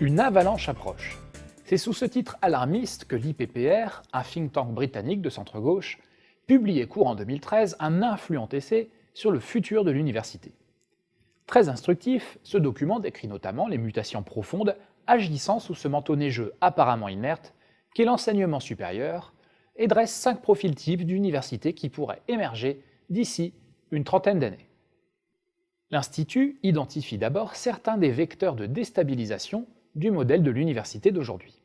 Une avalanche approche. C'est sous ce titre alarmiste que l'IPPR, un think tank britannique de centre-gauche, publiait courant 2013 un influent essai sur le futur de l'université. Très instructif, ce document décrit notamment les mutations profondes agissant sous ce manteau neigeux apparemment inerte qu'est l'enseignement supérieur et dresse 5 profils types d'universités qui pourraient émerger d'ici une trentaine d'années. L'Institut identifie d'abord certains des vecteurs de déstabilisation du modèle de l'université d'aujourd'hui.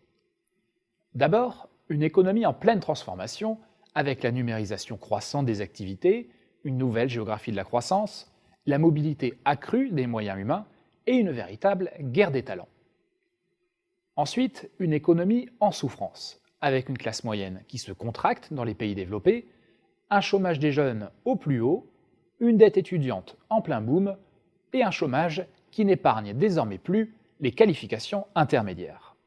D'abord, une économie en pleine transformation avec la numérisation croissante des activités, une nouvelle géographie de la croissance, la mobilité accrue des moyens humains et une véritable guerre des talents. Ensuite, une économie en souffrance, avec une classe moyenne qui se contracte dans les pays développés, un chômage des jeunes au plus haut, une dette étudiante en plein boom et un chômage qui n'épargne désormais plus les qualifications intermédiaires.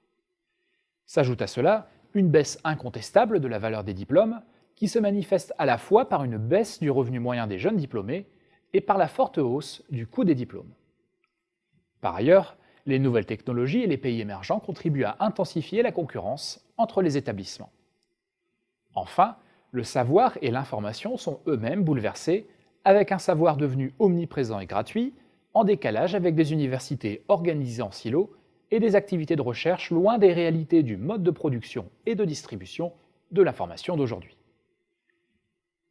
S'ajoute à cela une baisse incontestable de la valeur des diplômes qui se manifeste à la fois par une baisse du revenu moyen des jeunes diplômés et par la forte hausse du coût des diplômes. Par ailleurs, les nouvelles technologies et les pays émergents contribuent à intensifier la concurrence entre les établissements. Enfin, le savoir et l'information sont eux-mêmes bouleversés avec un savoir devenu omniprésent et gratuit, en décalage avec des universités organisées en silos et des activités de recherche loin des réalités du mode de production et de distribution de l'information d'aujourd'hui.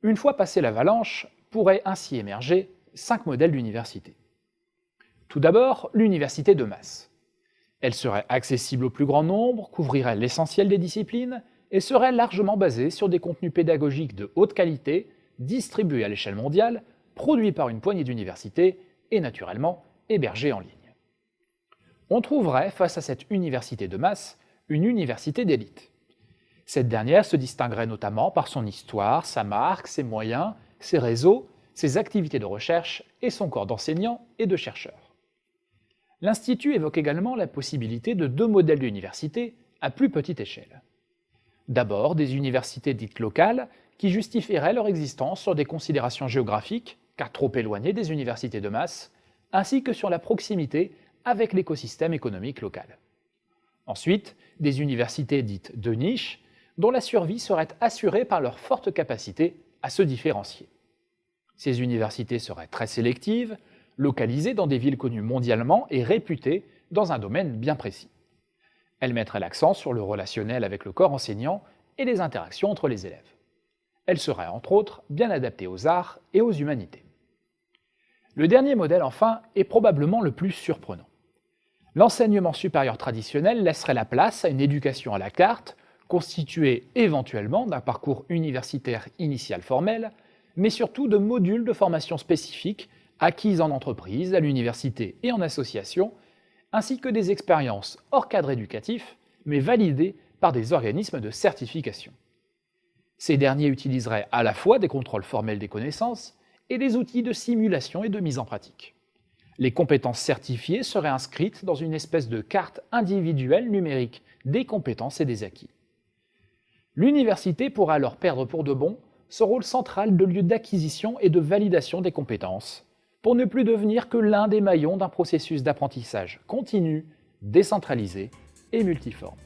Une fois passée l'avalanche, pourraient ainsi émerger 5 modèles d'université. Tout d'abord, l'université de masse. Elle serait accessible au plus grand nombre, couvrirait l'essentiel des disciplines et serait largement basée sur des contenus pédagogiques de haute qualité, distribués à l'échelle mondiale, produits par une poignée d'universités et naturellement hébergés en ligne. On trouverait face à cette université de masse une université d'élite. Cette dernière se distinguerait notamment par son histoire, sa marque, ses moyens, ses réseaux, ses activités de recherche et son corps d'enseignants et de chercheurs. L'Institut évoque également la possibilité de 2 modèles d'université à plus petite échelle. D'abord, des universités dites locales qui justifieraient leur existence sur des considérations géographiques, car trop éloignées des universités de masse, ainsi que sur la proximité avec l'écosystème économique local. Ensuite, des universités dites de niche, dont la survie serait assurée par leur forte capacité à se différencier. Ces universités seraient très sélectives, localisées dans des villes connues mondialement et réputées dans un domaine bien précis. Elles mettraient l'accent sur le relationnel avec le corps enseignant et les interactions entre les élèves. Elles seraient entre autres bien adaptées aux arts et aux humanités. Le dernier modèle enfin est probablement le plus surprenant. L'enseignement supérieur traditionnel laisserait la place à une éducation à la carte, constituée éventuellement d'un parcours universitaire initial formel, mais surtout de modules de formation spécifiques acquises en entreprise, à l'université et en association, ainsi que des expériences hors cadre éducatif, mais validées par des organismes de certification. Ces derniers utiliseraient à la fois des contrôles formels des connaissances et des outils de simulation et de mise en pratique. Les compétences certifiées seraient inscrites dans une espèce de carte individuelle numérique des compétences et des acquis. L'université pourrait alors perdre pour de bon ce rôle central de lieu d'acquisition et de validation des compétences, pour ne plus devenir que l'un des maillons d'un processus d'apprentissage continu, décentralisé et multiforme.